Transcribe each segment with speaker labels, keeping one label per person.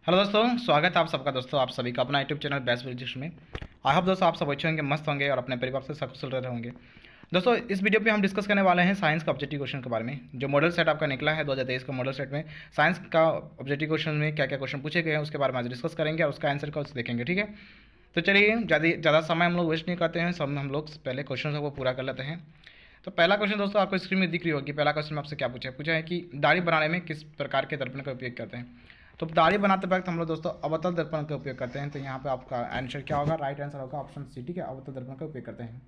Speaker 1: Hello दोस्तों, स्वागत है आप सबका। दोस्तों आप सभी का अपना यूट्यूब चैनल बेस्ट विजिशन में। आई होप दोस्तों आप सब अच्छे होंगे, मस्त होंगे और अपने परिवार से सकुशल रहे होंगे। दोस्तों इस वीडियो पे हम डिस्कस करने वाले हैं साइंस का ऑब्जेक्टिव क्वेश्चन के बारे में। जो मॉडल सेट आपका निकला है 2023 का मॉडल सेट में साइंस का ऑब्जेक्टिव क्वेश्चन में क्या क्या क्वेश्चन पूछे गए हैं उसके बारे में आज डिस्कस करेंगे और उसका आंसर का उसे देखेंगे। ठीक है, तो चलिए ज़्यादा समय हम लोग वेस्ट नहीं करते हैं, सब हम लोग पहले क्वेश्चन को पूरा कर लेते हैं। तो पहला क्वेश्चन दोस्तों आपको स्क्रीन में दिख रही होगी। पहला क्वेश्चन में आपसे क्या पूछा है कि दाढ़ी बनाने में किस प्रकार के दर्पण का उपयोग करते हैं। तो दाढ़ी बनाते वक्त हम लोग दोस्तों अवतल दर्पण का उपयोग करते हैं। तो यहाँ पे आपका आंसर क्या होगा, राइट आंसर होगा ऑप्शन सी। ठीक है, अवतल दर्पण का उपयोग करते हैं।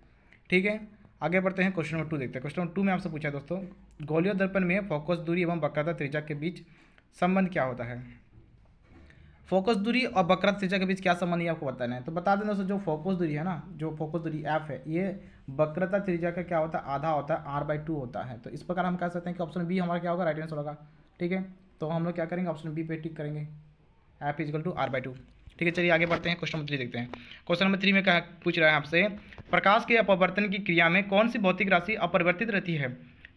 Speaker 1: ठीक है, आगे बढ़ते हैं। क्वेश्चन नंबर 2 देखते हैं। क्वेश्चन नंबर 2 में आपसे पूछा है दोस्तों, गोलीय दर्पण में फोकस दूरी एवं वक्रता त्रिज्या के बीच संबंध क्या होता है। फोकस दूरी और वक्रता त्रिज्या के बीच क्या संबंध है आपको बताना है। तो बता दें दोस्तों, जो फोकस दूरी है ना, जो फोकस दूरी एफ है, ये वक्रता त्रिज्या का क्या होता है, आधा होता है, r/2 होता है। तो इस प्रकार हम कह सकते हैं कि ऑप्शन बी हमारा क्या होगा, राइट आंसर होगा। ठीक है, तो हम लोग क्या करेंगे, ऑप्शन बी पे टिक करेंगे, एफ इजकल टू r/2। ठीक है, चलिए आगे बढ़ते हैं। क्वेश्चन नंबर 3 देखते हैं। क्वेश्चन नंबर 3 में क्या पूछ रहा है आपसे, प्रकाश के अपवर्तन की क्रिया में कौन सी भौतिक राशि अपरिवर्तित रहती है।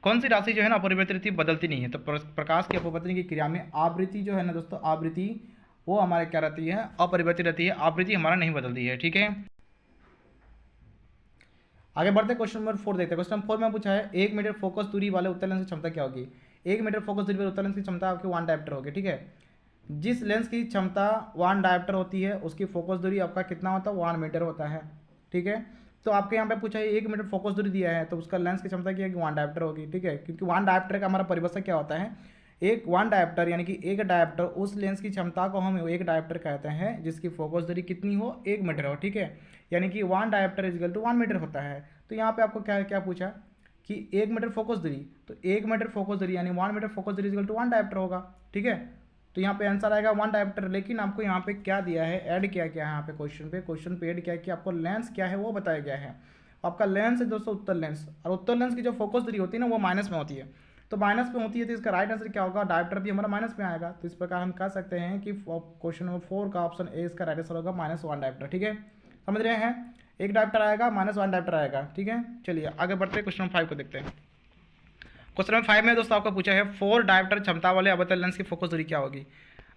Speaker 1: कौन सी राशि जो है ना अपरिवर्तित रहती है, बदलती नहीं है। तो प्रकाश के अपवर्तन की क्रिया में आवृत्ति जो है ना दोस्तों, आवृत्ति वो हमारे क्या रहती है, अपरिवर्तित रहती है। आवृत्ति हमारा नहीं बदलती है। ठीक है, आगे बढ़ते हैं। क्वेश्चन नंबर 4 देखते हैं। क्वेश्चन नंबर 4 में पूछा है 1 मीटर फोकस दूरी वाले उत्तल लेंस की क्षमता क्या होगी। 1 मीटर फोकस दूरी वाले उत्तल लेंस की क्षमता आपकी 1 डायप्टर होगी। ठीक है, जिस लेंस की क्षमता 1 डायप्टर होती है उसकी फोकस दूरी आपका कितना होता है, 1 मीटर होता है। ठीक है, तो आपके यहाँ पे पूछा है 1 मीटर फोकस दूरी दिया है तो उसका लेंस की क्षमता क्या है, 1 डायप्टर होगी। ठीक है, क्योंकि 1 डायप्टर का हमारा परिभाषा क्या होता है, एक 1 डायप्टर यानी कि एक डायप्टर, उस लेंस की क्षमता को हम एक डायप्टर कहते हैं जिसकी फोकस दूरी कितनी हो, 1 मीटर हो। ठीक है, यानी कि 1 डायप्टर इजकल टू 1 मीटर होता है। तो यहाँ पे आपको क्या क्या पूछा कि 1 मीटर फोकस दूरी, तो 1 मीटर फोकस दूरी यानी 1 मीटर फोकस दूरी इजकल टू 1 डायप्टर होगा। ठीक है, तो यहाँ पे आंसर आएगा 1 डायप्टर। लेकिन आपको यहाँ पे क्या दिया है, ऐड किया है यहाँ पे क्वेश्चन पे ऐड किया है कि आपको लेंस क्या है वो बताया गया है। आपका लेंस है दोस्तों उत्तल लेंस, और उत्तल लेंस की जो फोकस दूरी होती है ना वो माइनस में होती है। तो माइनस में होती है तो इसका राइट आंसर क्या होगा, डायप्टर भी हमारा माइनस में आएगा। तो इस प्रकार हम कह सकते हैं कि क्वेश्चन नंबर 4 का ऑप्शन ए इसका राइट आंसर होगा -1 डायप्टर। ठीक है, समझ रहे हैं, एक डायप्टर आएगा, -1 डायप्टर आएगा। ठीक है, चलिए आगे बढ़ते हैं। क्वेश्चन नंबर 5 को देखते हैं। क्वेश्चन नंबर 5 में दोस्तों आपको पूछा है 4 डायप्टर क्षमता वाले अवतल लेंस की फोकस दूरी क्या होगी।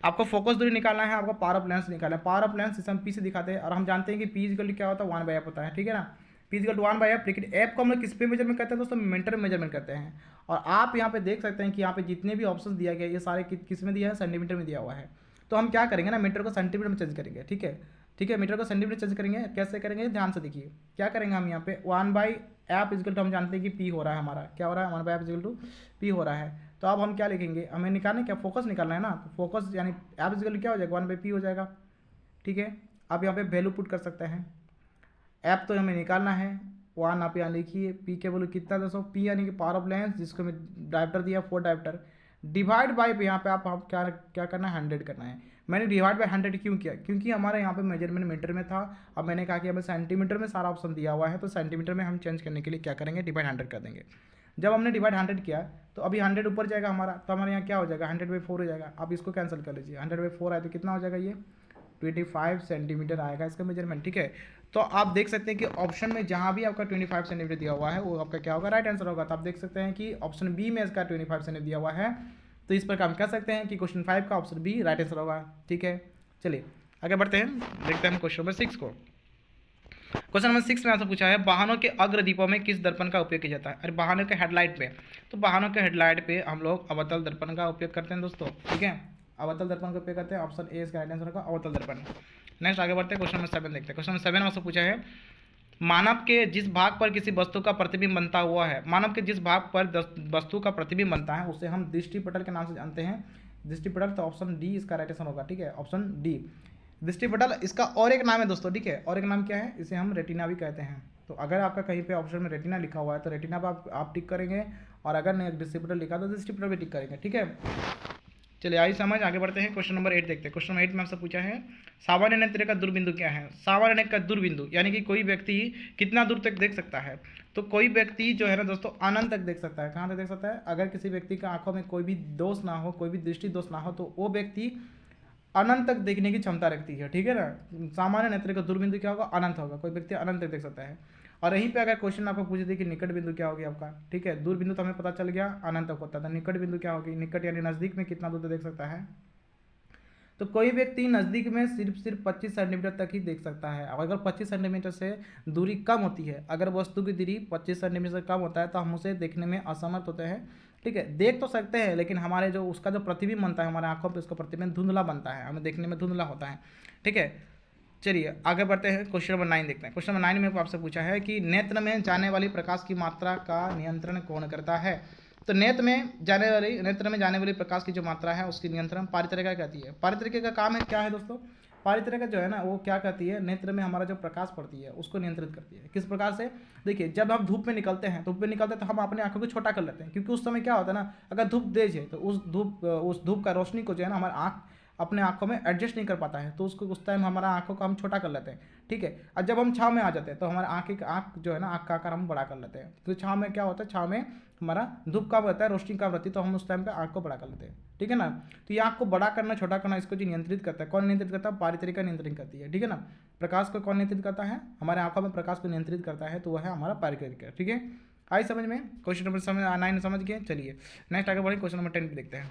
Speaker 1: आपको फोकस दूरी निकालना है, आपको पावर ऑफ लेंस निकालना है। पावर ऑफ लेंस इसे हम पी से दिखाते हैं और हम जानते हैं कि पी इक्वल क्या होता है, 1/f होता है। ठीक है ना, पी इक्वल टू 1/f। लेकिन एफ को हम लोग किस पे मेजरमेंट करते हैं दोस्तों, मीटर में मेजरमेंट करते हैं। और आप यहाँ पे देख सकते हैं कि यहाँ पे जितने भी ऑप्शन दिया गया ये सारे किस में दिया है, सेंटीमीटर में दिया हुआ है। तो हम क्या करेंगे ना, मीटर को सेंटीमीटर में चेंज करेंगे। ठीक है, ठीक है, मीटर को सेंटीमीटर चेंज करेंगे। कैसे करेंगे, ध्यान से देखिए क्या करेंगे हम यहाँ पे 1/f इजकल टू हम जानते हैं कि पी हो रहा है, हमारा क्या हो रहा है, 1/f इजकल टू पी हो रहा है। तो अब हम क्या लिखेंगे, हमें निकालना क्या, फोकस निकालना है ना। तो फोकस यानी एफ इजकल क्या हो जाएगा, 1/p हो जाएगा। ठीक है, आप यहाँ पे वैल्यू पुट कर सकते हैं। एफ तो हमें निकालना है, 1 आप यहाँ लिखिए, पी के वैल्यू कितना दोस्तों, पी यानी कि पावर ऑफ लेंस जिसको हमें डायप्टर दिया 4 डायप्टर, डिवाइड बाई यहाँ पे आप क्या क्या करना है, 100 करना है। मैंने डिवाइड बाई 100 क्यों किया, क्योंकि हमारे यहाँ पे मेजरमेंट मीटर में था। अब मैंने कहा कि हमें सेंटीमीटर में सारा ऑप्शन दिया हुआ है, तो सेंटीमीटर में हम चेंज करने के लिए क्या करेंगे, डिवाइड 100 कर देंगे। जब हमने डिवाइड 100 किया तो अभी 100 ऊपर जाएगा हमारा, तो हमारे यहाँ क्या हो जाएगा, 100/4 हो जाएगा। आप इसको कैंसिल कर लीजिए, 100/4 आए तो कितना हो जाएगा, ये 25 सेंटीमीटर आएगा इसका मेजरमेंट। ठीक है, तो आप देख सकते हैं कि ऑप्शन में जहाँ भी आपका 25 सेंटीमीटर दिया हुआ है वो आपका क्या होगा, राइट आंसर होगा। तो आप देख सकते हैं कि ऑप्शन बी में इसका 25 सेंटीमीटर दिया हुआ है। तो इस प्रकार हम कह सकते हैं कि क्वेश्चन 5 का ऑप्शन बी राइट आंसर होगा। ठीक है, चलिए आगे बढ़ते हैं, देखते हैं क्वेश्चन नंबर 6 को। क्वेश्चन नंबर 6 में आपसे पूछा है वाहनों के अग्रदीपों में किस दर्पण का उपयोग किया जाता है। अरे वाहनों के हेडलाइट पे, तो वाहनों के हेडलाइट पे हम लोग अवतल दर्पण का उपयोग करते हैं दोस्तों। ठीक है, अवतल दर्पण का उपयोग करते हैं, ऑप्शन ए इसका राइट आंसर होगा, अवतल दर्पण। नेक्स्ट आगे बढ़ते हैं, क्वेश्चन नंबर 7 देखते हैं। क्वेश्चन नंबर 7 में आपसे पूछा है मानव के जिस भाग पर किसी वस्तु का प्रतिबिंब बनता हुआ है, मानव के जिस भाग पर वस्तु का प्रतिबिंब बनता है उसे हम दृष्टिपटल के नाम से जानते हैं, दृष्टिपटल। तो ऑप्शन डी इसका राइट आंसर होगा। ठीक है, ऑप्शन डी दृष्टिपटल। इसका और एक नाम है दोस्तों, ठीक है, और एक नाम क्या है, इसे हम रेटिना भी कहते हैं। तो अगर आपका कहीं पे ऑप्शन में रेटिना लिखा हुआ है तो रेटिना पर आप टिक करेंगे, और अगर नहीं दृष्टिपटल लिखा तो दृष्टिपटल भी टिक करेंगे। ठीक है, चलिए आई समझ, आगे बढ़ते हैं। क्वेश्चन नंबर 8 देखते हैं। क्वेश्चन नंबर 8 में आपसे पूछा है सामान्य नेत्र का दूरबिंदु क्या है। सामान्य नेत्र का दूरबिंदु यानी कि कोई व्यक्ति कितना दूर तक देख सकता है। तो कोई व्यक्ति जो है ना दोस्तों अनंत तक देख सकता है। कहाँ तक देख सकता है, अगर किसी व्यक्ति का आंखों में कोई भी दोष ना हो, कोई भी दृष्टि दोष ना हो, तो वो व्यक्ति अनंत तक देखने की क्षमता रखती है। ठीक है ना, सामान्य नेत्र का दूरबिंदु क्या होगा, अनंत होगा। कोई व्यक्ति अनंत तक देख सकता है। और यहीं पे अगर क्वेश्चन आपको पूछ दे कि निकट बिंदु क्या होगी आपका, ठीक है, दूर बिंदु तो हमें पता चल गया अनंत तक होता था, निकट बिंदु क्या होगी, निकट यानी नजदीक में कितना दूर तक देख सकता है। तो कोई व्यक्ति नज़दीक में सिर्फ 25 सेंटीमीटर तक ही देख सकता है। अगर 25 सेंटीमीटर से दूरी कम होती है, अगर वस्तु की दूरी 25 सेंटीमीटर से कम होता है तो हम उसे देखने में असमर्थ होते हैं। ठीक है, देख तो सकते हैं लेकिन हमारे जो उसका जो प्रतिबिंब बनता है हमारे आंखों पे, उसका प्रतिबिंब धुंधला बनता है, हमें देखने में धुंधला होता है। ठीक है, चलिए आगे बढ़ते हैं। क्वेश्चन नंबर 9 देखते हैं। क्वेश्चन नंबर 9 में आपसे पूछा है कि नेत्र में जाने वाली प्रकाश की मात्रा का नियंत्रण कौन करता है। तो नेत्र में जाने वाली प्रकाश की जो मात्रा है उसकी नियंत्रण पारितरिका कहती है। पारितरिका का काम है क्या है दोस्तों, पारितरिका जो है ना वो क्या कहती है, नेत्र में हमारा जो प्रकाश पड़ती है उसको नियंत्रित करती है। किस प्रकार से, देखिए जब हम धूप में निकलते हैं, तो हम अपने आंखों को छोटा कर लेते हैं, क्योंकि उस समय क्या होता है ना, अगर धूप तेज है तो उस धूप का रोशनी को जो है ना हमारा आँख अपने आंखों में एडजस्ट नहीं कर पाता है, तो उसको उस टाइम हमारा आंखों को हम छोटा कर लेते हैं। ठीक है, और जब हम छाँव में आ जाते हैं तो हमारे आँख जो है ना, आँख का आकार हम बड़ा कर लेते हैं। तो छाँव में क्या होता है, छाँव में हमारा धूप कम रहता है, रोशनी कम रहती है, तो हम उस टाइम पे आँख को बड़ा कर लेते हैं। ठीक है ना, तो ये आँख को बड़ा करना छोटा करना इसको जो नियंत्रित करता है, कौन नियंत्रित करता है, पारितरिका नियंत्रित करती है। ठीक है ना, प्रकाश को कौन नियंत्रित करता है, हमारे आंखों में प्रकाश को नियंत्रित करता है, तो वह है हमारा पारितरिका। ठीक है, आई समझ में, क्वेश्चन नंबर 9 समझ गए। चलिए नेक्स्ट आगे बढ़े, क्वेश्चन नंबर 10 पे देखते हैं।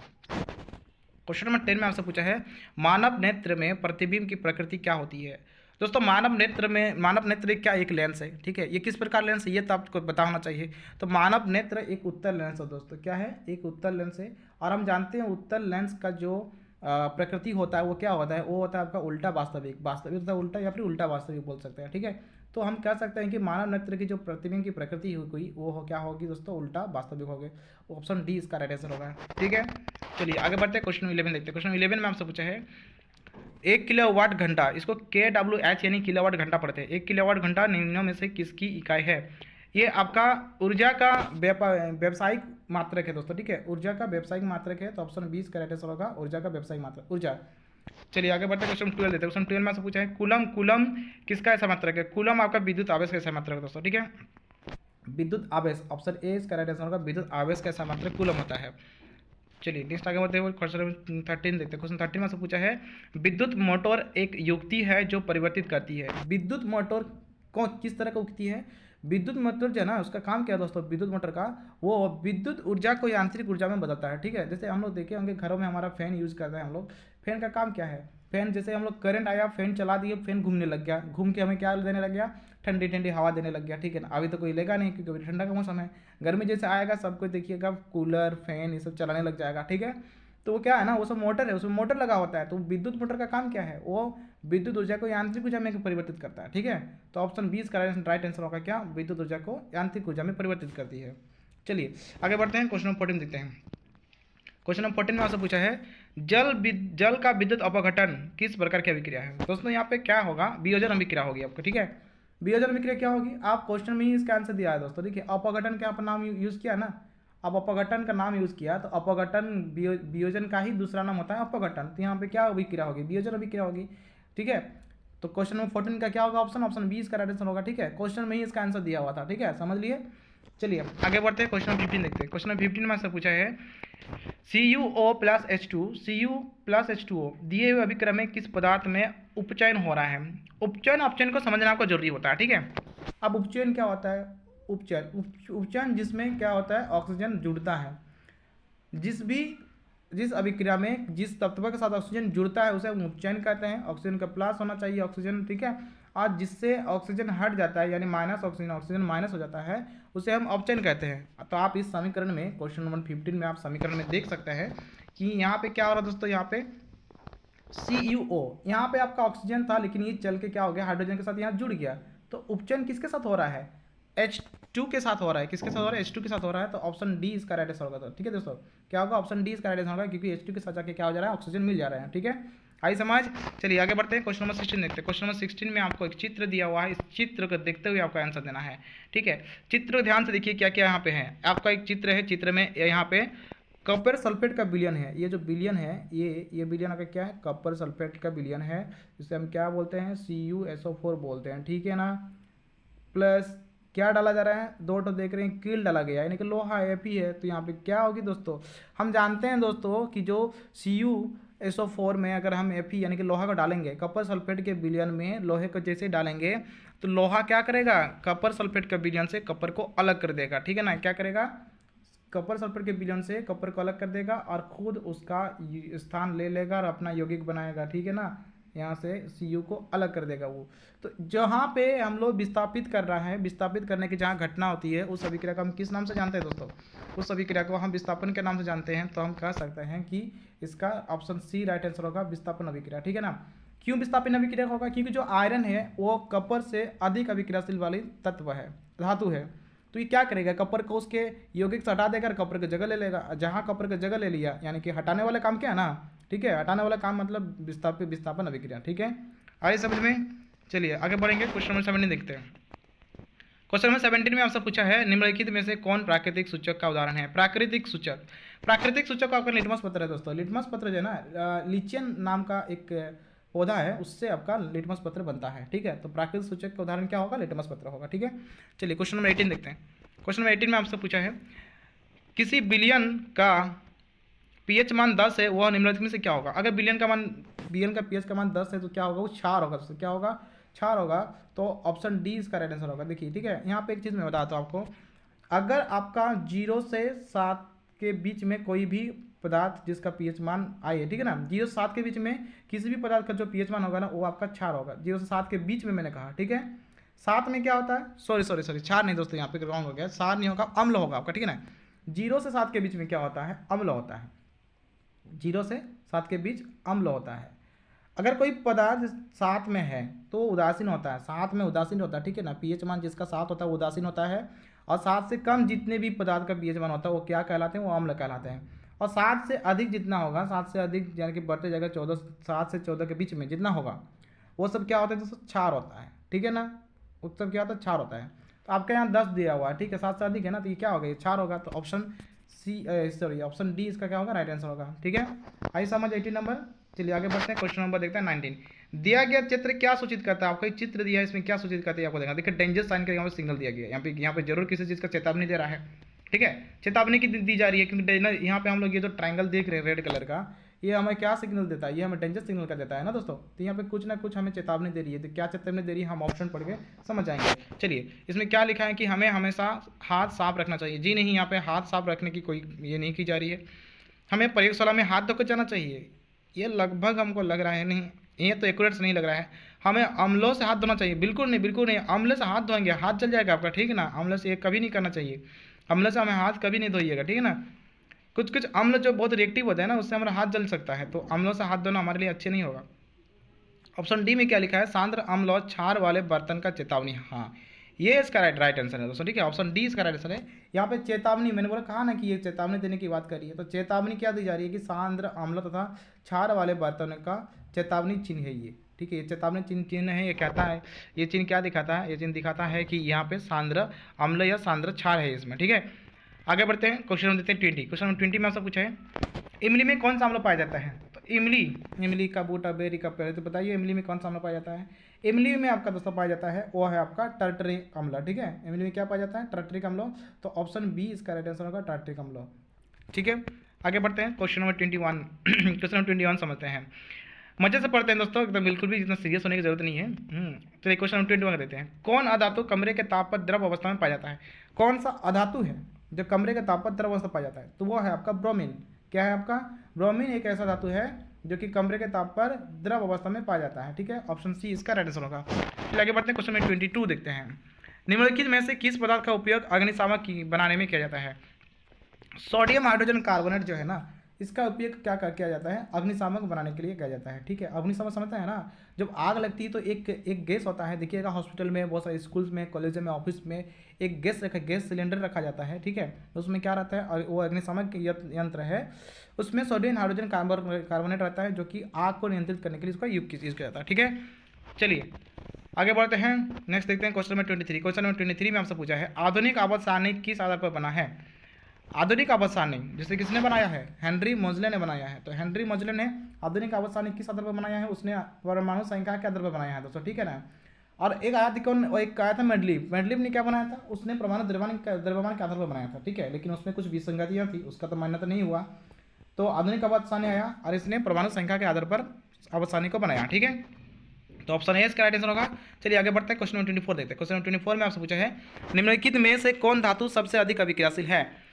Speaker 1: क्वेश्चन नंबर 10 में आपसे पूछा है मानव नेत्र में प्रतिबिंब की प्रकृति क्या होती है। दोस्तों मानव नेत्र क्या एक लेंस है। ठीक है, ये किस प्रकार लेंस है ये तो आपको पता होना चाहिए। तो मानव नेत्र एक उत्तल लेंस है दोस्तों, क्या है, एक उत्तल लेंस है। और हम जानते हैं उत्तल लेंस का जो प्रकृति होता है वो क्या होता है, वो होता है आपका उल्टा वास्तविक होता है उल्टा, या फिर उल्टा वास्तविक बोल सकते हैं। ठीक है, तो हम कह सकते हैं कि मानव नेत्र की जो प्रतिबिंब की प्रकृति हुई वो क्या होगी दोस्तों, उल्टा वास्तविक होगी। ऑप्शन डी इसका राइट आंसर होगा। ठीक है, चलिए आगे बढ़ते हैं, क्वेश्चन 11 देखते हैं। क्वेश्चन 11 में आपसे पूछा है 1 किलोवाट घंटा, इसको KWH यानी किलोवाट घंटा पढ़ते हैं। 1 किलोवाट घंटा निम्नों में से किसकी इकाई है। ये आपका ऊर्जा का व्यावसायिक मात्रक है दोस्तों। ठीक है, ऊर्जा का व्यावसायिक मात्रक है, तो ऑप्शन 20 का राइट आंसर होगा, ऊर्जा का व्यावसायिक मात्रक, ऊर्जा। चलिए आगे बढ़ते हैं, क्वेश्चन 12 देते हैं। क्वेश्चन 12 में से पूछा है कूलम किसका ऐसा मात्रक है। कूलम आपका विद्युत आवेश का ऐसा मात्रक है दोस्तों। ठीक है, विद्युत आवेश, ऑप्शन ए इसका राइट आंसर होगा, विद्युत आवेश का ऐसा मात्रक कूलम होता है। चलिए नेक्स्ट आगे बढ़ते हैं, क्वेश्चन 13 देखते हैं। क्वेश्चन 13 में से पूछा है विद्युत मोटर एक युक्ति है जो परिवर्तित करती है। विद्युत मोटर कौन किस तरह का युक्ति है, विद्युत मोटर जो है ना उसका काम क्या है दोस्तों, विद्युत मोटर का वो विद्युत ऊर्जा को यांत्रिक ऊर्जा में बदलता है। ठीक है, जैसे हम लोग देखे होंगे घरों में हमारा फैन यूज़ करते हैं हम लोग, फैन का काम क्या है, फैन जैसे हम लोग करंट आया, फैन चला दिए, फैन घूमने लग गया, घूम के हमें क्या देने लग गया, ठंडी ठंडी हवा देने लग गया। ठीक है ना, अभी तो कोई लेगा नहीं क्योंकि अभी ठंडा का मौसम है। गर्मी जैसे आएगा सब कुछ देखिएगा कूलर फैन ये सब चलाने लग जाएगा। ठीक है, तो वो क्या है ना, वो सब मोटर है, उसमें मोटर लगा होता है। तो विद्युत मोटर का काम क्या है, वो विद्युत ऊर्जा को यांत्रिक ऊर्जा में परिवर्तित करता है। ठीक है, तो ऑप्शन 20 का राइट आंसर होगा क्या, विद्युत ऊर्जा को यांत्रिक ऊर्जा में परिवर्तित करती है। चलिए आगे बढ़ते हैं, क्वेश्चन नंबर 14 देखते हैं। क्वेश्चन नंबर 14 में आपसे पूछा है जल का विद्युत अपघटन किस प्रकार की अभिक्रिया है। दोस्तों यहाँ पे क्या होगा, वियोजन अभिक्रिया होगी आपको। ठीक है, वियोजन अभिक्रिया क्या होगी, आप क्वेश्चन में ही इसका आंसर दिया है दोस्तों। देखिए अपघटन का आप नाम यूज़ किया ना, अब अपघटन का नाम यूज़ किया तो अपघटन वियोजन का ही दूसरा नाम होता है अपघटन। तो यहाँ पे क्या अभिक्रिया होगी, वियोजन अभिक्रिया होगी। ठीक है, तो क्वेश्चन नंबर 14 का क्या होगा, ऑप्शन 20 का राइट आंसर होगा। ठीक है, क्वेश्चन में ही इसका आंसर दिया हुआ था। ठीक है, समझ लिए। चलिए आगे बढ़ते हैं, क्वेश्चन 15 देखते हैं। क्वेश्चन 15 में से पूछा है CuO प्लस H2O दिए हुए अभिक्रम में किस पदार्थ में उपचयन हो रहा है। उपचयन को समझना आपको जरूरी होता है। ठीक है, अब उपचयन क्या होता है, उपचयन जिसमें क्या होता है, ऑक्सीजन जुड़ता है। जिस अभिक्रिया में जिस तत्व के साथ ऑक्सीजन जुड़ता है उसे हम उपचयन कहते हैं। ऑक्सीजन का प्लस होना चाहिए ऑक्सीजन। ठीक है, और जिससे ऑक्सीजन हट जाता है यानी माइनस ऑक्सीजन माइनस हो जाता है उसे हम अपचयन कहते हैं। तो आप इस समीकरण में क्वेश्चन नंबर 15 में आप समीकरण में देख सकते हैं कि यहाँ पे क्या हो रहा है दोस्तों, यहाँ पे CuO, यहाँ पे आपका ऑक्सीजन था लेकिन ये चल के क्या हो गया, हाइड्रोजन के साथ यहाँ जुड़ गया। तो उपचयन किसके साथ हो रहा है, H2 के साथ हो रहा है। किसके साथ हो रहा है, H2 के साथ हो रहा है। तो ऑप्शन डी इसका राइट आंसर होगा। तो ठीक है दोस्तों, क्या होगा, ऑप्शन डी इसका राइट आंसर होगा, क्योंकि H2 के साथ जाके क्या हो जा रहा है, ऑक्सीजन मिल जा रहा है। ठीक है, आई समझ। चलिए आगे बढ़ते हैं, क्वेश्चन नंबर 16 देखते हैं। क्वेश्चन नंबर 16 में आपको एक चित्र दिया हुआ है, इस चित्र को देखते हुए आपको आंसर देना है। ठीक है, चित्र ध्यान से देखिए क्या क्या यहाँ पे है। आपका एक चित्र है, चित्र में यहाँ पे कॉपर सल्फेट का विलयन है। ये जो विलयन है ये विलयन आपका क्या है, कॉपर सल्फेट का विलयन है, जिसे हम क्या बोलते हैं, CuSO4 बोलते हैं। ठीक है ना, प्लस क्या डाला जा रहा है, दो तो देख रहे हैं कील डाला गया यानी कि लोहा Fe है। तो यहाँ पे क्या होगी दोस्तों, हम जानते हैं दोस्तों कि जो CuSO4 में अगर हम Fe यानी कि लोहा को डालेंगे कॉपर सल्फेट के विलयन में, लोहे को जैसे डालेंगे तो लोहा क्या करेगा, कॉपर सल्फेट के विलयन से कॉपर को अलग कर देगा। ठीक है ना, क्या करेगा, कपर सल्फेट के विलयन से कपर को अलग कर देगा और खुद उसका स्थान ले लेगा और अपना यौगिक बनाएगा, ठीक है ना। यहाँ से Cu को अलग कर देगा वो। तो जहाँ पे हम लोग विस्थापित कर रहा है, विस्थापित करने की जहाँ घटना होती है उस अभिक्रिया को हम किस नाम से जानते हैं दोस्तों? उस अभिक्रिया को हम विस्थापन के नाम से जानते हैं। तो हम कह सकते हैं कि इसका ऑप्शन सी राइट आंसर होगा, विस्थापन अभिक्रिया, ठीक है ना। क्यों विस्थापन अभिक्रिया होगा? क्योंकि जो आयरन है वो कपर से अधिक अभिक्रियाशील वाली तत्व है, धातु है। तो ये क्या करेगा, कपर को उसके यौगिक से हटा देगा और कपर की जगह ले लेगा। जहाँ कपर की जगह ले लिया यानी कि हटाने वाला काम क्या है ना, ठीक है, हटाने वाला काम मतलब विस्थापन अभिक्रिया, ठीक है। आइए समझ में, चलिए आगे बढ़ेंगे। क्वेश्चन नंबर 17 देखते हैं। क्वेश्चन नंबर 17 में आपसे पूछा है निम्नलिखित में से कौन प्राकृतिक सूचक का उदाहरण है? प्राकृतिक सूचक, प्राकृतिक सूचक का आपका लिटमस पत्र है दोस्तों। लिटमस पत्र जो है ना, लिचियन नाम का एक पौधा है, उससे आपका लिटमस पत्र बनता है, ठीक है। तो प्राकृतिक सूचक का उदाहरण क्या होगा? लिटमस पत्र होगा, ठीक है। चलिए क्वेश्चन नंबर 18 देखते हैं। क्वेश्चन नंबर 18 में आपसे पूछा है किसी विलयन का पीएच मान 10 है, वह निम्नलिखित में से क्या होगा? अगर विलयन का पीएच का मान 10 है तो क्या होगा? वो क्षार होगा। तो क्या होगा? क्षार होगा। तो ऑप्शन डी इसका राइट आंसर होगा। देखिए, ठीक है, यहाँ पे एक चीज़ मैं बताता हूँ आपको। अगर आपका 0 से 7 के बीच में कोई भी पदार्थ जिसका पीएच मान आए, ठीक है ना, 0 से 7 के बीच में किसी भी पदार्थ का जो पीएच मान होगा ना, वो आपका क्षार होगा। 0 से 7 के बीच में मैंने कहा, ठीक है। 7 में क्या होता है? सॉरी क्षार नहीं दोस्तों, यहाँ पे रॉन्ग हो गया, क्षार नहीं होगा, अम्ल होगा आपका, ठीक है ना। 0 से 7 के बीच में क्या होता है? अम्ल होता है। 0 से 7 के बीच अम्ल होता है। अगर कोई पदार्थ 7 में है तो उदासीन होता है, 7 में उदासीन होता है, ठीक है ना। पीएच मान जिसका 7 होता है वो उदासीन होता है, और 7 से कम जितने भी पदार्थ का पीएच मान होता है वो क्या कहलाते हैं? वो अम्ल कहलाते हैं। और 7 से अधिक जितना होगा, 7 से अधिक यानी कि बढ़ते जाएगा 14, 7 से 14 के बीच में जितना होगा वो सब क्या होता है दोस्तों? क्षार होता है, ठीक है ना। वो सब क्या होता है? क्षार होता है। तो आपके यहाँ 10 दिया हुआ है, ठीक है, 7 से अधिक है ना, तो ये क्या होगा? ये क्षार होगा। तो ऑप्शन डी इसका क्या होगा? राइट आंसर होगा, ठीक है। आई समझ 18 नंबर। चलिए आगे बढ़ते हैं। क्वेश्चन नंबर देखते हैं 19। दिया गया चित्र क्या सूचित करता है? आपको एक चित्र दिया है, इसमें क्या सूचित करता है आपको देखना। देखिए डेंजर साइन का यहाँ पे सिग्नल दिया गया है। यहाँ पे जरूर किसी चीज़ का चेतावनी दे रहा है, ठीक है। चेतावनी की दी जा रही है क्योंकि यहाँ पे हम लोग ये जो ट्रायंगल देख रहे हैं रेड कलर का, ये हमें क्या सिग्नल देता है? ये हमें डेंजर सिग्नल का देता है ना दोस्तों। तो यहाँ पे कुछ ना कुछ हमें चेतावनी दे रही है। तो क्या चेतावनी दे रही है हम ऑप्शन पढ़ के समझ जाएंगे। चलिए, इसमें क्या लिखा है कि हमें हमेशा हाथ साफ रखना चाहिए। जी नहीं, यहाँ पे हाथ साफ रखने की कोई ये नहीं की जा रही है। हमें प्रयोगशाला में हाथ धोकर जाना चाहिए, ये लगभग हमको लग रहा है नहीं, ये तो एक्यूरेट नहीं लग रहा है। हमें अम्लों से हाथ धोना चाहिए, बिल्कुल नहीं, बिल्कुल नहीं। अम्ल से हाथ धोएंगे हाथ जल जाएगा आपका, ठीक है ना। अम्ल से ये कभी नहीं करना चाहिए, अम्ल से हमें हाथ कभी नहीं धोइएगा, ठीक है ना। कुछ अम्ल जो बहुत रिएक्टिव होता है ना, उससे हमारा हाथ जल सकता है, तो अम्लों से हाथ धोना हमारे लिए अच्छे नहीं होगा। ऑप्शन डी में क्या लिखा है? सांद्र अम्ल और क्षार वाले बर्तन का चेतावनी, हाँ ये इसका राइट आंसर है दोस्तों, ठीक है। ऑप्शन डी इसका राइट आंसर है। यहाँ पे चेतावनी, मैंने बोला कहा ना कि ये चेतावनी देने की बात कर रही है। तो चेतावनी क्या दी जा रही है कि सांद्र अम्ल तथा क्षार वाले बर्तन का चेतावनी चिन्ह है ये, ठीक है। ये चेतावनी चिन्ह है। ये कहता है, ये चिन्ह क्या दिखाता है? ये चिन्ह दिखाता है कि यहाँ पे सांद्र अम्ल या सांद्र क्षार है इसमें, ठीक है। आगे बढ़ते हैं। क्वेश्चन नंबर देते हैं 20। क्वेश्चन नंबर 20 में आपसे पूछा है इमली में कौन सा अम्ल पाया जाता है? तो इमली का बूटा, बेरी का पेड़, तो बताइए इमली में कौन सा अम्ल पाया जाता है? इमली में आपका दोस्तों पाया जाता है वो है आपका टार्टरिक अम्ल, ठीक है। इमली में क्या पाया जाता है? टार्टरिक अम्ल। तो ऑप्शन बी इसका राइट आंसर होगा, टार्टरिक अम्ल, ठीक है। आगे बढ़ते हैं। क्वेश्चन नंबर 21 क्वेश्चन नंबर 21 समझते हैं, मजे से पढ़ते हैं दोस्तों, एकदम बिल्कुल भी इतना सीरियस होने की जरूरत नहीं है। तो क्वेश्चन नंबर 21 देते हैं। कौन अधातु कमरे के ताप पर द्रव अवस्था में पाया जाता है? कौन सा अधातु है जो कमरे के ताप पर द्रव अवस्था पाया जाता है? तो वो है आपका ब्रोमीन। क्या है आपका? ब्रोमीन एक ऐसा धातु है जो कि कमरे के ताप पर द्रव अवस्था में पाया जाता है, ठीक है। ऑप्शन सी इसका राइट आंसर होगा। फिर आगे बढ़ते हैं। क्वेश्चन नंबर 22 देखते हैं। निम्नलिखित में से किस पदार्थ का उपयोग अग्निशामक बनाने में किया जाता है? सोडियम हाइड्रोजन कार्बोनेट जो है ना, इसका उपयोग क्या किया जाता है? अग्निशामक बनाने के लिए किया जाता है, ठीक है। अग्निशामक समझते हैं ना, जब आग लगती है तो एक गैस होता है, देखिएगा हॉस्पिटल में, बहुत सारे स्कूल्स में, कॉलेज में, ऑफिस में एक गैस सिलेंडर रखा जाता है, ठीक है। तो उसमें क्या रहता है? वो अग्निशामक यंत्र है, उसमें सोडियम हाइड्रोजन कार्बोनेट रहता है जो कि आग को नियंत्रित करने के लिए इसका यूज किया जाता है, ठीक है। चलिए आगे बढ़ते हैं। नेक्स्ट देखते हैं क्वेश्चन नंबर 23। क्वेश्चन नंबर 23 में आपसे पूछा है आधुनिक आवर्त सारणी किस आधार पर बना है? आधुनिक आवर्त सारणी जिसे किसने बनाया है? हेनरी मोजले ने बनाया है। तो हेनरी मोजले ने आधुनिक आवर्त सारणी किस आधार पर बनाया है? उसने परमाणु संख्या के आधार पर बनाया है दोस्तों, ठीक है ना। और एक आया था कौन? एक आया था मेंडलीव ने क्या बनाया था? उसने परमाणु द्रव्यमान के आधार पर बनाया था, ठीक है। लेकिन उसमें कुछ विसंगतियाँ थी, उसका तो मान्यता नहीं हुआ। तो आधुनिक आवर्त सारणी आया और इसने परमाणु संख्या के आधार पर आवर्त सारणी को बनाया, ठीक है। तो ऑप्शन ए इसका राइट आंसर होगा। चलिए आगे बढ़ते हैं। क्वेश्चन नंबर 24 देखते हैं। क्वेश्चन नंबर 24 में आपसे पूछा है निम्नलिखित में से कौन धातु सबसे अधिक अभिक्रियाशील है?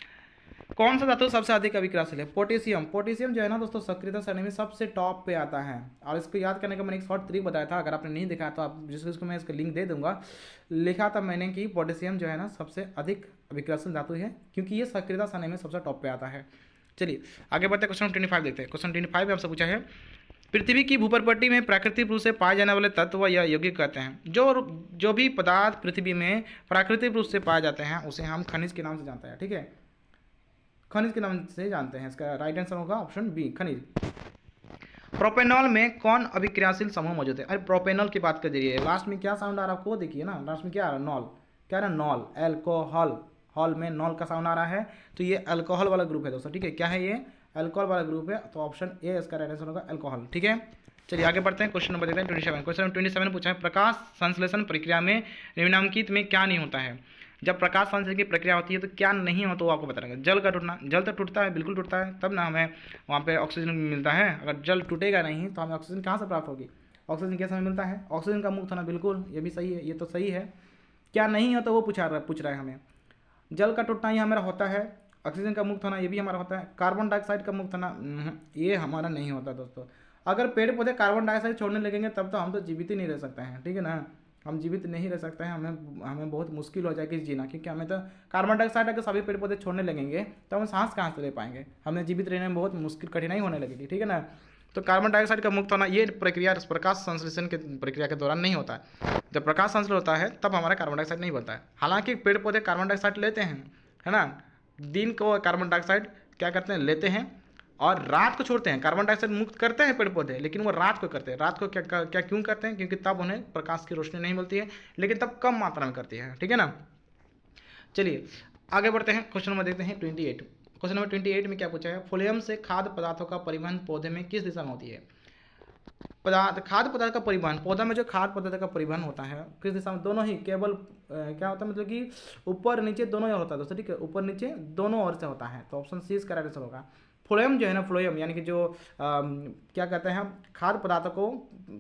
Speaker 1: कौन सा धातु सबसे अधिक अभिक्रियाशील है? पोटेशियम। पोटेशियम जो है ना दोस्तों सक्रियता श्रेणी में सबसे टॉप पे आता है। और इसको याद करने का मैंने एक शॉर्ट ट्रिक बताया था, अगर आपने नहीं देखा तो आप जिसको मैं इसका लिंक दे दूंगा। लिखा था मैंने कि पोटेशियम जो है ना सबसे अधिक अभिक्रियाशील धातु है, क्योंकि ये सक्रियता श्रेणी में सबसे टॉप पे आता है। चलिए आगे बढ़ते हैं, क्वेश्चन 25 देखते हैं। क्वेश्चन 25 में आपसे पूछा है, पृथ्वी की भूपर्पट्टी में प्राकृतिक रूप से पाए जाने वाले तत्व या यौगिक कहते हैं। जो भी पदार्थ पृथ्वी में प्राकृतिक रूप से पाए जाते हैं उसे हम खनिज के नाम से जानते हैं। ठीक है, खनिज के नाम से जानते हैं। इसका राइट आंसर होगा ऑप्शन बी, खनिज। प्रोपेनॉल में कौन अभिक्रियाशील समूह मौजूद है? अरे प्रोपेनॉल की बात कर रही लास्ट में क्या साउंड आ रहा है आपको देखिए ना, लास्ट में क्या आ रहा है? नॉल। क्या आ रहा है? नॉल। एल्कोहल। हॉल में नॉल का साउंड आ रहा है, तो ये अल्कोहल वाला ग्रुप है दोस्तों। ठीक है, क्या है ये? अल्कोहल वाला ग्रुप है, तो ऑप्शन ए इसका राइट आंसर होगा अल्कोहल। ठीक है, चलिए आगे बढ़ते हैं। क्वेश्चन नंबर देखते हैं 27। क्वेश्चन 27 पूछा है, प्रकाश संश्लेषण प्रक्रिया में निम्नलिखित में क्या नहीं होता है? जब प्रकाश संश्लेषण की प्रक्रिया होती है तो क्या नहीं होता, वो आपको बताएंगे। जल का टूटना। जल तो टूटता है, बिल्कुल टूटता है, तब ना हमें वहाँ पे ऑक्सीजन मिलता है। अगर जल टूटेगा नहीं तो हमें ऑक्सीजन कहाँ से प्राप्त होगी? ऑक्सीजन कैसे हमें मिलता है? ऑक्सीजन का मुक्त होना, बिल्कुल ये भी सही है, ये तो सही है। क्या नहीं होता वो पूछ रहा है हमें। जल का टूटना ये हमारा होता है, ऑक्सीजन का मुक्त होना ये भी हमारा होता है, कार्बन डाइऑक्साइड का मुक्त होना ये हमारा नहीं होता दोस्तों। अगर पेड़ पौधे कार्बन डाइऑक्साइड छोड़ने लगेंगे तब तो हम तो जीवित ही नहीं रह सकते हैं। ठीक है ना, हम जीवित नहीं रह सकते हैं, हमें बहुत मुश्किल हो जाएगी जीना, क्योंकि हमें तो कार्बन डाइऑक्साइड अगर सभी पेड़ पौधे छोड़ने लगेंगे तो हम सांस कहाँ से ले पाएंगे? हमें जीवित रहने में बहुत मुश्किल, कठिनाई होने लगेगी। ठीक है ना, तो कार्बन डाइऑक्साइड का मुक्त होना ये प्रक्रिया प्रकाश संश्लेषण के प्रक्रिया के दौरान नहीं होता है। जब प्रकाश संश्लेषण होता है तब हमारा कार्बन डाइऑक्साइड नहीं बनता है। हालांकि पेड़ पौधे कार्बन डाइऑक्साइड लेते हैं, है ना, दिन को कार्बन डाइऑक्साइड क्या करते हैं? लेते हैं, और रात को छोड़ते हैं। कार्बन डाइऑक्साइड मुक्त करते हैं पेड़ पौधे, लेकिन वो रात को करते हैं। रात को क्या क्यों करते हैं? क्योंकि तब उन्हें प्रकाश की रोशनी नहीं मिलती है, लेकिन तब कम मात्रा में करती है। ठीक है ना, चलिए आगे बढ़ते हैं। क्वेश्चन नंबर देखते हैं 28। क्वेश्चन नंबर 28 में क्या पूछा है? फ्लोएम से खाद्य पदार्थों का परिवहन पौधे में किस दिशा में होती है? खाद्य पदार्थ का परिवहन, पौधा में जो खाद्य पदार्थ का परिवहन होता है किस दिशा में? दोनों ही, केवल क्या होता है, मतलब कि ऊपर नीचे दोनों ही होता है दोस्तों। ठीक है, ऊपर नीचे दोनों ओर से होता है, तो ऑप्शन सी इसका राइट आंसर होगा। फ्लोएम जो है ना, फ्लोएम यानी कि जो क्या कहते हैं, खाद्य पदार्थों को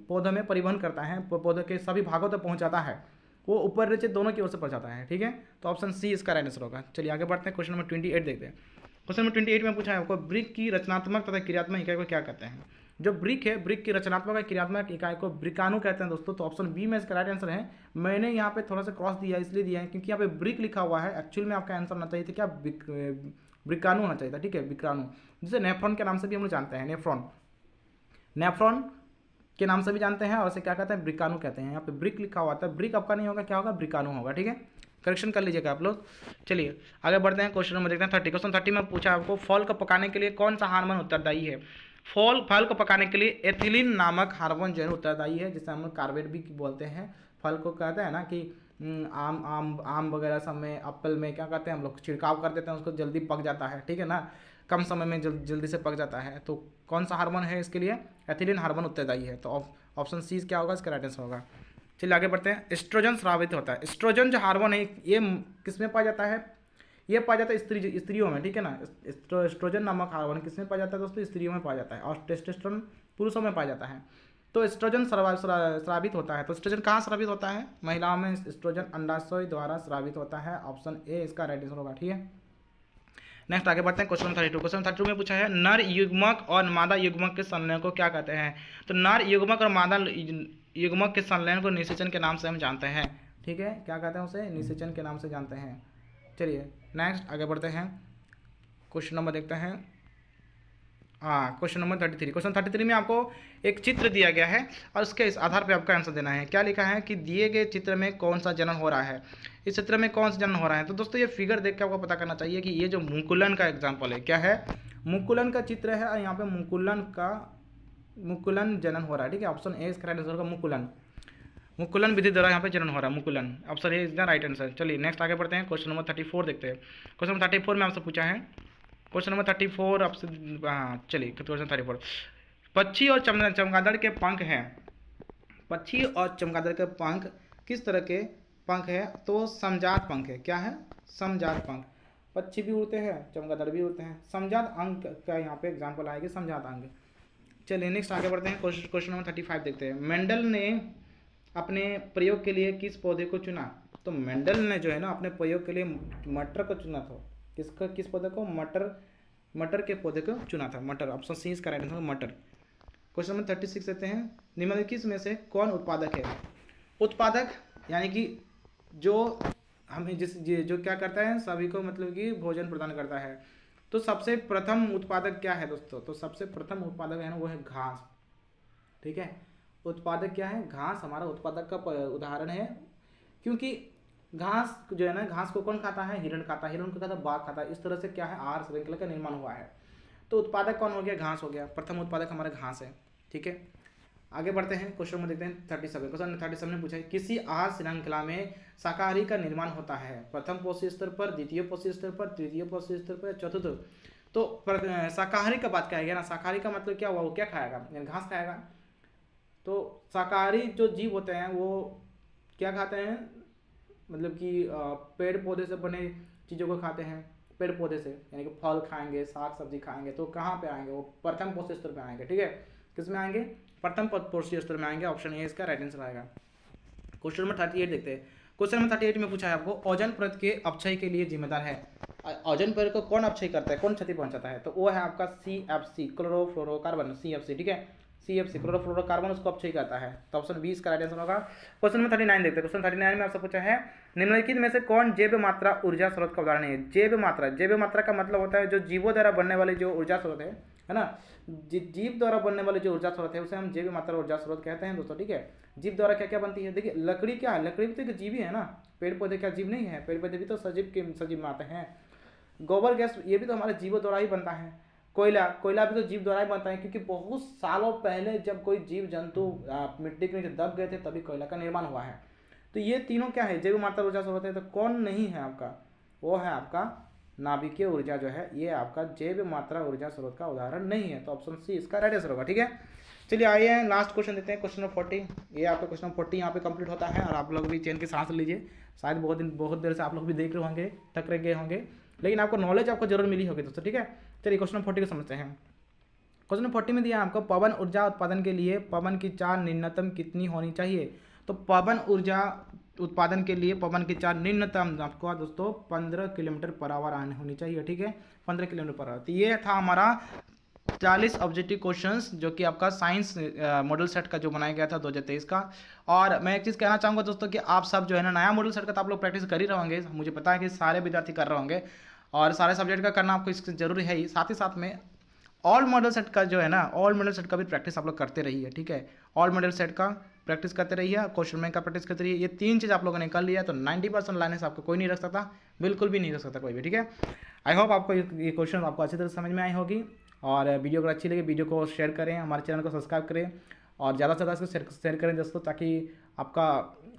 Speaker 1: पौधे में परिवहन करता है, पौधे के सभी भागों तक पहुंचाता है, वो ऊपर नीचे दोनों की ओर से पहुंचाता है। ठीक है, तो ऑप्शन सी इसका राइट आंसर होगा। चलिए आगे बढ़ते हैं, क्वेश्चन नंबर 28 देखते हैं। क्वेश्चन नंबर 28 में पूछा है आपको, ब्रिक की रचनात्मक तथा क्रियात्मक इकाई को क्या कहते हैं? जो ब्रिक है, ब्रिक की रचनात्मक और क्रियात्मक इकाई को ब्रिकाणु कहते हैं दोस्तों, तो ऑप्शन बी में इसका राइट आंसर है। मैंने यहाँ पे थोड़ा सा क्रॉस दिया इसलिए दिया है क्योंकि यहाँ पे ब्रिक लिखा हुआ है, एक्चुअल में आपका आंसर होना चाहिए था क्या? ब्रिकाणु होना चाहिए था। ठीक है, ब्रिकाणु, जिसे नेफ्रॉन के नाम से भी हम लोग जानते हैं। नेफ्रॉन के नाम से भी जानते हैं, और इसे क्या कहते हैं? ब्रिकाणु कहते हैं। यहाँ पे ब्रिक लिखा हुआ था, ब्रिक आपका नहीं होगा, क्या होगा? ब्रिकाणु होगा। ठीक है, करेक्शन कर लीजिएगा आप लोग। चलिए आगे बढ़ते हैं, क्वेश्चन नंबर देखते हैं 30। क्वेश्चन 30 में पूछा आपको, फल को पकाने के लिए कौन सा हार्मोन उत्तरदायी है? फल को पकाने के लिए एथिलीन नामक हार्मोन जो है उत्तरदायी है, जिसे हम लोग कार्बेट भी बोलते हैं। फल को कहते हैं ना कि आम वगैरह सब में, एप्पल में क्या कहते हैं हम लोग? छिड़काव कर देते हैं, उसको जल्दी पक जाता है। ठीक है ना, कम समय में जल्दी से पक जाता है। तो कौन सा हार्मोन है इसके लिए? एथिलीन हार्मोन उत्तरदायी है, तो ऑप्शन सी क्या होगा? इसका राइट आंसर होगा। चलिए आगे बढ़ते हैं। एस्ट्रोजन स्रावित होता है। एस्ट्रोजन जो हार्मोन है ये किस में पाया जाता है? ये पाया जाता है स्त्रियों में। ठीक है ना, एस्ट्रोजन नामक हार्मोन किस में पाया जाता है दोस्तों? स्त्रियों में पाया जाता है, और टेस्टोस्टेरोन पुरुषों में पाया जाता है। तो एस्ट्रोजन स्रावित होता है, तो एस्ट्रोजन कहाँ स्रावित होता है? महिलाओं में एस्ट्रोजन अंडाशय द्वारा स्रावित होता है। ऑप्शन ए इसका राइट आंसर होगा। ठीक है, नेक्स्ट आगे बढ़ते हैं। क्वेश्चन 32। क्वेश्चन 32 में पूछा है, नर युग्मक और मादा युग्मक के संलयन को क्या कहते हैं? तो नर युग्मक और मादा युग्मक के संलयन को निषेचन के नाम से हम जानते हैं। ठीक है, क्या कहते हैं उसे? निषेचन के नाम से जानते हैं। चलिए नेक्स्ट आगे बढ़ते हैं, क्वेश्चन नंबर देखते हैं। Question number 33। क्वेश्चन 33 में आपको एक चित्र दिया गया है और उसके इस आधार पे आपका आंसर देना है। क्या लिखा है कि दिए गए चित्र में कौन सा जनन हो रहा है? इस चित्र में कौन सा जनन हो रहा है? तो दोस्तों ये फिगर देख के आपको पता करना चाहिए कि ये जो मुकुलन का एग्जाम्पल है, क्या है? मुकुलन का चित्र है, और यहाँ पे मुकुलन जनन हो रहा है। ठीक है, ऑप्शन ए इसका राइट आंसर होगा। मुकुलन विधि द्वारा यहाँ पे जनन हो रहा है, मुकुलन। Option A is the right answer. चलिए नेक्स्ट आगे बढ़ते हैं। क्वेश्चन नंबर 34 देखते हैं। क्वेश्चन नंबर 34 में आपसे पूछा है, क्वेश्चन नंबर 34 आपसे, चलिए क्वेश्चन 34, पक्षी और चमगादड़ के पंख हैं। पक्षी और चमगादड़ के पंख किस तरह के पंख है? तो समजात पंख है। क्या है? समजात पंख। पक्षी भी उड़ते हैं, चमगादड़ भी उड़ते हैं। समजात अंग का यहाँ पे एग्जाम्पल आएगी, समजात अंग। चलिए नेक्स्ट आगे बढ़ते हैं। क्वेश्चन नंबर 35 देखते हैं। मेंडल ने अपने प्रयोग के लिए किस पौधे को चुना? तो मेंडल ने जो है ना अपने प्रयोग के लिए मटर को चुना था। किस पौधे को? मटर के पौधे को चुना था, मटर। ऑप्शन सी इसका राइट आंसर मटर। क्वेश्चन नंबर 36 लेते हैं। निम्नलिखित में से कौन उत्पादक है? उत्पादक यानी कि जो हमें जो क्या करता है, सभी को मतलब कि भोजन प्रदान करता है। तो सबसे प्रथम उत्पादक क्या है दोस्तों? तो सबसे प्रथम उत्पादक है ना, वो है घास। ठीक है, उत्पादक क्या है? घास हमारा उत्पादक का उदाहरण है, क्योंकि घास जो है ना, घास को कौन खाता है? हिरण खाता है, हिरण को खाता है बाघ खाता है। इस तरह से क्या है, आहार श्रृंखला का निर्माण हुआ है। तो उत्पादक कौन हो गया? घास हो गया। प्रथम उत्पादक हमारा घास है। ठीक है, आगे बढ़ते हैं। क्वेश्चन में देखते हैं 37। क्वेश्चन 37 ने पूछा है किसी आहार श्रृंखला में शाकाहारी का निर्माण होता है प्रथम पोषी स्तर पर, द्वितीय पोषी स्तर पर, तृतीय पोषी स्तर पर, चतुर्थ। तो शाकाहारी का बात क्या है ना, शाकाहारी का मतलब क्या हुआ? वो क्या खाएगा? घास खाएगा। तो शाकाहारी जो जीव होते हैं वो क्या खाते हैं? मतलब कि पेड़ पौधे से बने चीज़ों को खाते हैं। पेड़ पौधे से यानी कि फल खाएंगे, साग सब्जी खाएंगे। तो कहाँ पे आएंगे? वो प्रथम पोषी स्तर पे आएंगे। ठीक है, किस में आएंगे? प्रथम पोषी स्तर में आएंगे। ऑप्शन ए इसका राइट आंसर आएगा। क्वेश्चन नंबर 38 देखते हैं। क्वेश्चन नंबर 38 में पूछा है आपको ओजोन परत के अपक्षय के लिए जिम्मेदार है। ओजोन परत को कौन अपक्षय करता है, कौन क्षति पहुंचाता है? तो वो है आपका CFC, क्लोरोफ्लोरोकार्बन। CFC, ठीक है, CFC क्लोरोफ्लोरोकार्बन उसको अपक्षय करता है। तो ऑप्शन 20 का राइट आंसर होगा। क्वेश्चन नंबर 39 देखते हैं। क्वेश्चन 39 में आपसे पूछा है निम्नलिखित में से कौन जैव मात्रा ऊर्जा स्रोत का उदाहरण है? जैव मात्रा का मतलब होता है जो जीवों द्वारा बनने वाले जो ऊर्जा स्रोत है ना, जीव द्वारा बनने वाले जो ऊर्जा स्रोत है उसे हम जैव मात्रा ऊर्जा स्रोत कहते हैं दोस्तों। ठीक है, जीव द्वारा क्या क्या बनती है? देखिए लकड़ी क्या है? लकड़ी भी तो एक जीव ही है ना। पेड़ पौधे क्या जीव नहीं है? पेड़ पौधे भी तो सजीव में आते हैं। गोबर गैस ये भी तो हमारे जीवों द्वारा ही बनता है। कोयला भी तो जीव द्वारा ही बनता है, क्योंकि बहुत सालों पहले जब कोई जीव जंतु मिट्टी के नीचे दब गए थे तभी कोयला का निर्माण हुआ है। तो ये तीनों क्या है? जैव मात्रा ऊर्जा स्रोत है। तो कौन नहीं है आपका? वो है आपका नाभिकीय ऊर्जा जो है, ये आपका जैव मात्रा ऊर्जा स्रोत का उदाहरण नहीं है। तो ऑप्शन सी इसका राइट आंसर होगा। ठीक है, चलिए आइए लास्ट क्वेश्चन देते हैं। Question number 40। ये आपका क्वेश्चन नंबर 40 यहाँ पे कंप्लीट होता है और आप लोग भी चैन की सांस लीजिए। शायद बहुत देर से आप लोग भी देख रहे होंगे, थक रह गए होंगे, लेकिन आपको नॉलेज आपको जरूर मिली होगी दोस्तों। ठीक है, चलिए क्वेश्चन नंबर 40 को समझते हैं। क्वेश्चन नंबर 40 में दिया आपको पवन ऊर्जा उत्पादन के लिए पवन की चाल न्यूनतम कितनी होनी चाहिए? तो पवन ऊर्जा उत्पादन के लिए पवन की चाल न्यूनतम आपको दोस्तों 15 किलोमीटर पर आवर होनी चाहिए। ठीक है, 15 किलोमीटर पर आवर। तो ये था हमारा 40 ऑब्जेक्टिव क्वेश्चंस जो कि आपका साइंस मॉडल सेट का जो बनाया गया था 2023 का। और मैं एक चीज़ कहना चाहूँगा दोस्तों कि आप सब जो है ना नया मॉडल सेट का तो आप लोग प्रैक्टिस कर ही रहे होंगे, मुझे पता है कि सारे विद्यार्थी कर रहे होंगे और सारे सब्जेक्ट का करना आपको इससे जरूरी है ही। साथ ही साथ में ऑल मॉडल सेट का जो है ना, ऑल मॉडल सेट का भी प्रैक्टिस आप लोग करते रहिए। ठीक है, ऑल मॉडल सेट का प्रैक्टिस करते रहिए, क्वेश्चन बैंक का प्रैक्टिस करते रहिए। ये 3 चीज़ आप लोगों ने कर लिया तो 90% लाने से आपको कोई नहीं रख सकता, बिल्कुल भी नहीं रख सकता कोई भी। ठीक है, आई होप आपको ये क्वेश्चन आपको अच्छी तरह समझ में आई होगी। और वीडियो अगर अच्छी लगे वीडियो को शेयर करें, हमारे चैनल को सब्सक्राइब करें और ज़्यादा से ज़्यादा इसको शेयर करें दोस्तों, ताकि आपका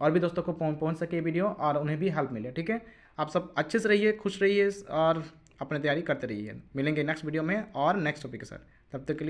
Speaker 1: और भी दोस्तों को पहुंच सके वीडियो और उन्हें भी हेल्प मिले। ठीक है, आप सब अच्छे से रहिए, खुश रहिए और अपनी तैयारी करते रहिए। मिलेंगे नेक्स्ट वीडियो में और नेक्स्ट टॉपिक के साथ, तब तक के लिए।